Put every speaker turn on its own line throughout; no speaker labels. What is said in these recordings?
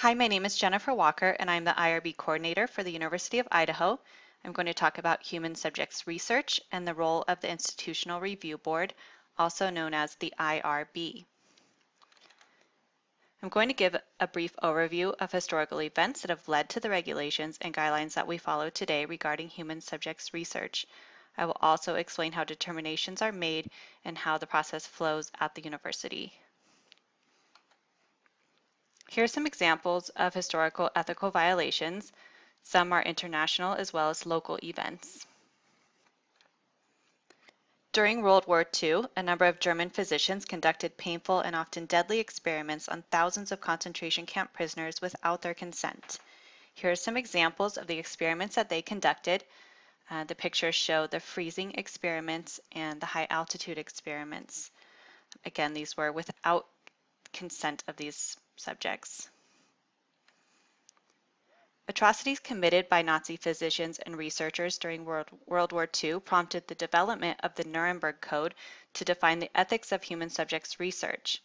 Hi, my name is Jennifer Walker, and I'm the IRB coordinator for the University of Idaho. I'm going to talk about human subjects research and the role of the Institutional Review Board, also known as the IRB. I'm going to give a brief overview of historical events that have led to the regulations and guidelines that we follow today regarding human subjects research. I will also explain how determinations are made and how the process flows at the university. Here are some examples of historical ethical violations. Some are international as well as local events. During World War II, a number of German physicians conducted painful and often deadly experiments on thousands of concentration camp prisoners without their consent. Here are some examples of the experiments that they conducted. The pictures show the freezing experiments and the high altitude experiments. Again, these were without consent of these subjects. Atrocities committed by Nazi physicians and researchers during World War II prompted the development of the Nuremberg Code to define the ethics of human subjects research.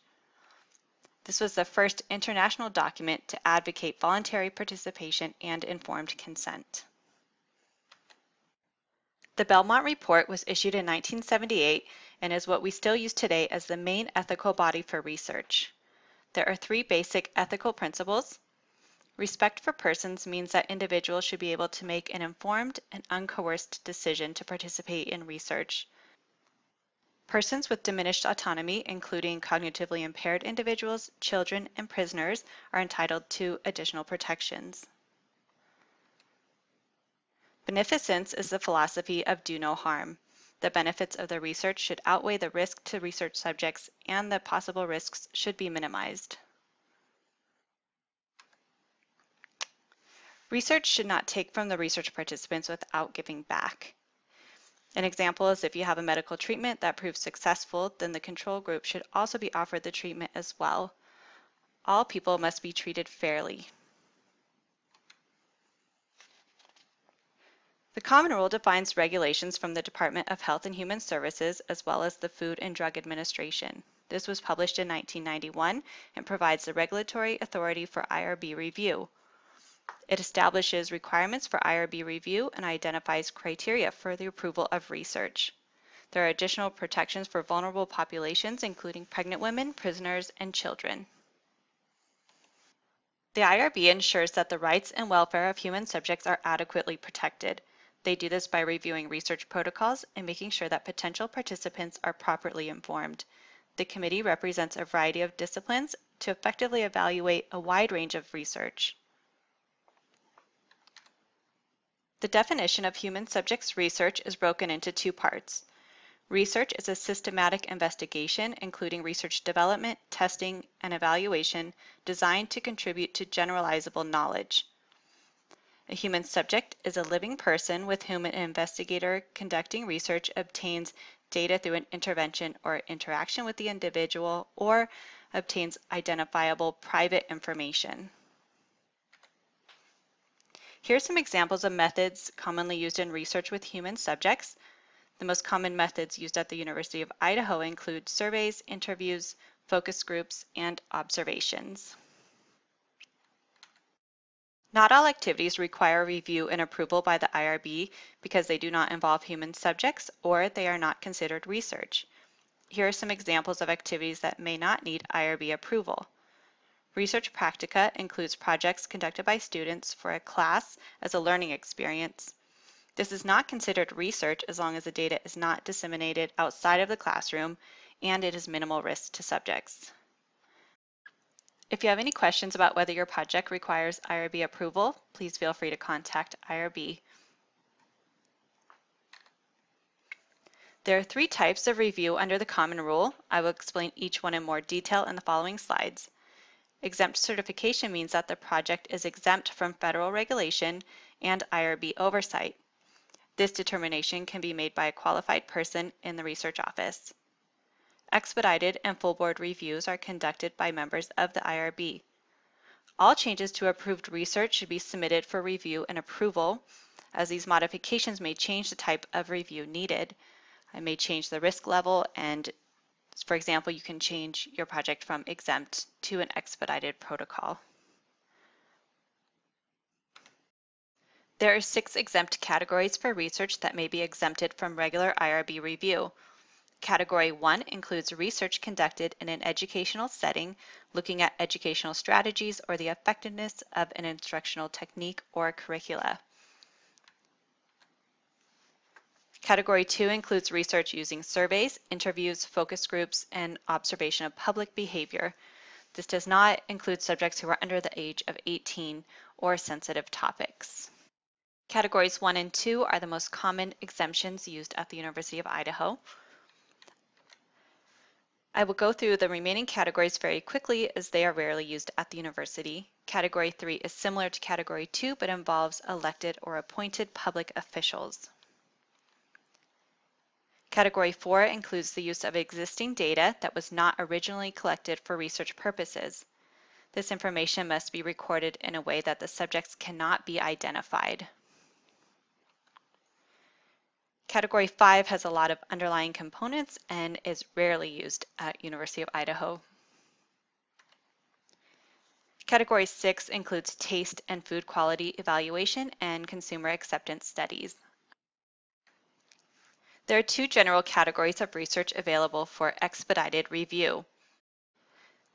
This was the first international document to advocate voluntary participation and informed consent. The Belmont Report was issued in 1978 and is what we still use today as the main ethical body for research. There are three basic ethical principles. Respect for persons means that individuals should be able to make an informed and uncoerced decision to participate in research. Persons with diminished autonomy, including cognitively impaired individuals, children, and prisoners, are entitled to additional protections. Beneficence is the philosophy of do no harm. The benefits of the research should outweigh the risk to research subjects, and the possible risks should be minimized. Research should not take from the research participants without giving back. An example is if you have a medical treatment that proves successful, then the control group should also be offered the treatment as well. All people must be treated fairly. The Common Rule defines regulations from the Department of Health and Human Services as well as the Food and Drug Administration. This was published in 1991 and provides the regulatory authority for IRB review. It establishes requirements for IRB review and identifies criteria for the approval of research. There are additional protections for vulnerable populations, including pregnant women, prisoners, and children. The IRB ensures that the rights and welfare of human subjects are adequately protected. They do this by reviewing research protocols and making sure that potential participants are properly informed. The committee represents a variety of disciplines to effectively evaluate a wide range of research. The definition of human subjects research is broken into two parts. Research is a systematic investigation, including research development, testing, and evaluation, designed to contribute to generalizable knowledge. A human subject is a living person with whom an investigator conducting research obtains data through an intervention or interaction with the individual, or obtains identifiable private information. Here are some examples of methods commonly used in research with human subjects. The most common methods used at the University of Idaho include surveys, interviews, focus groups, and observations. Not all activities require review and approval by the IRB because they do not involve human subjects or they are not considered research. Here are some examples of activities that may not need IRB approval. Research practica includes projects conducted by students for a class as a learning experience. This is not considered research as long as the data is not disseminated outside of the classroom and it is minimal risk to subjects. If you have any questions about whether your project requires IRB approval, please feel free to contact IRB. There are three types of review under the Common Rule. I will explain each one in more detail in the following slides. Exempt certification means that the project is exempt from federal regulation and IRB oversight. This determination can be made by a qualified person in the research office. Expedited and full board reviews are conducted by members of the IRB. All changes to approved research should be submitted for review and approval, as these modifications may change the type of review needed. I may change the risk level, and for example, you can change your project from exempt to an expedited protocol. There are 6 exempt categories for research that may be exempted from regular IRB review. Category 1 includes research conducted in an educational setting, looking at educational strategies or the effectiveness of an instructional technique or curricula. Category 2 includes research using surveys, interviews, focus groups, and observation of public behavior. This does not include subjects who are under the age of 18 or sensitive topics. Categories 1 and 2 are the most common exemptions used at the University of Idaho. I will go through the remaining categories very quickly as they are rarely used at the university. Category 3 is similar to Category 2 but involves elected or appointed public officials. Category 4 includes the use of existing data that was not originally collected for research purposes. This information must be recorded in a way that the subjects cannot be identified. Category 5 has a lot of underlying components and is rarely used at University of Idaho. Category 6 includes taste and food quality evaluation and consumer acceptance studies. There are 2 general categories of research available for expedited review.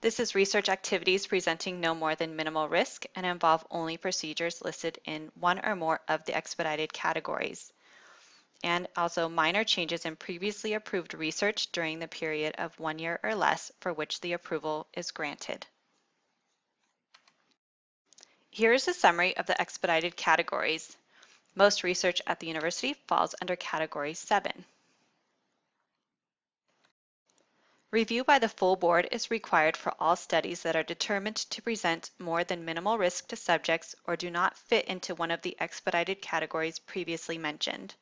This is research activities presenting no more than minimal risk and involve only procedures listed in one or more of the expedited categories, and also minor changes in previously approved research during the period of 1 year or less for which the approval is granted. Here is a summary of the expedited categories. Most research at the university falls under Category 7. Review by the full board is required for all studies that are determined to present more than minimal risk to subjects or do not fit into one of the expedited categories previously mentioned.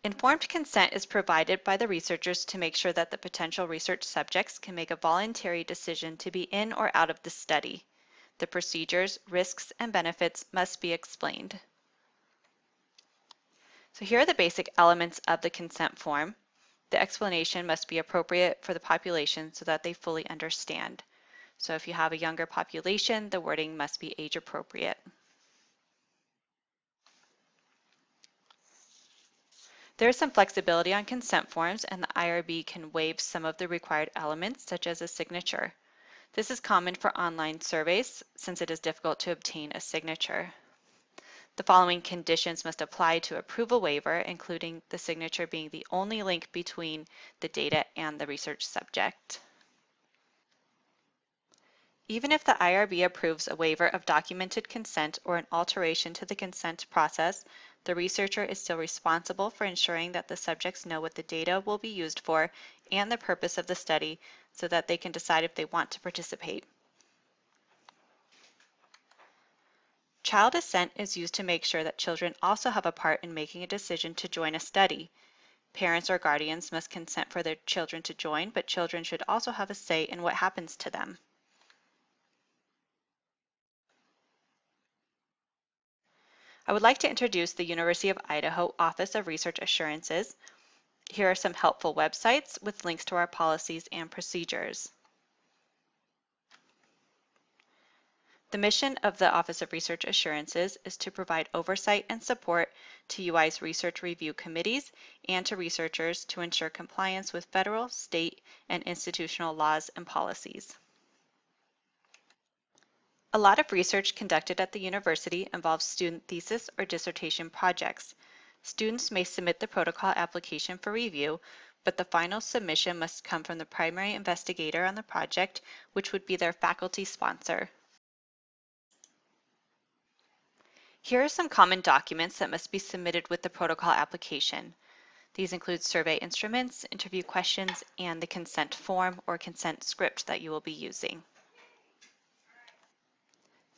Informed consent is provided by the researchers to make sure that the potential research subjects can make a voluntary decision to be in or out of the study. The procedures, risks, and benefits must be explained. So here are the basic elements of the consent form. The explanation must be appropriate for the population so that they fully understand. So if you have a younger population, the wording must be age appropriate. There is some flexibility on consent forms, and the IRB can waive some of the required elements, such as a signature. This is common for online surveys since it is difficult to obtain a signature. The following conditions must apply to approve a waiver, including the signature being the only link between the data and the research subject. Even if the IRB approves a waiver of documented consent or an alteration to the consent process, the researcher is still responsible for ensuring that the subjects know what the data will be used for and the purpose of the study so that they can decide if they want to participate. Child assent is used to make sure that children also have a part in making a decision to join a study. Parents or guardians must consent for their children to join, but children should also have a say in what happens to them. I would like to introduce the University of Idaho Office of Research Assurances. Here are some helpful websites with links to our policies and procedures. The mission of the Office of Research Assurances is to provide oversight and support to UI's research review committees and to researchers to ensure compliance with federal, state, and institutional laws and policies. A lot of research conducted at the university involves student thesis or dissertation projects. Students may submit the protocol application for review, but the final submission must come from the primary investigator on the project, which would be their faculty sponsor. Here are some common documents that must be submitted with the protocol application. These include survey instruments, interview questions, and the consent form or consent script that you will be using.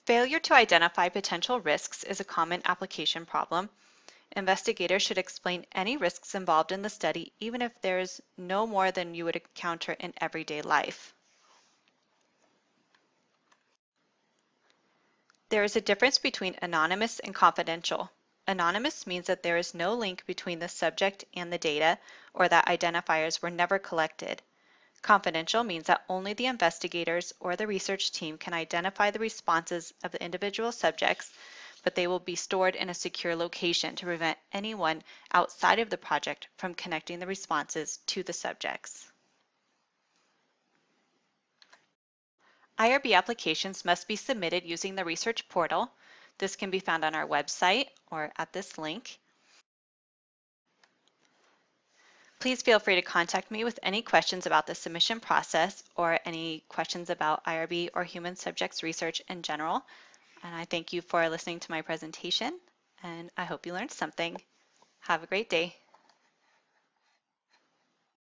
Failure to identify potential risks is a common application problem. Investigators should explain any risks involved in the study, even if there is no more than you would encounter in everyday life. There is a difference between anonymous and confidential. Anonymous means that there is no link between the subject and the data, or that identifiers were never collected. Confidential means that only the investigators or the research team can identify the responses of the individual subjects, but they will be stored in a secure location to prevent anyone outside of the project from connecting the responses to the subjects. IRB applications must be submitted using the research portal. This can be found on our website or at this link. Please feel free to contact me with any questions about the submission process or any questions about IRB or human subjects research in general. And I thank you for listening to my presentation, and I hope you learned something. Have a great day.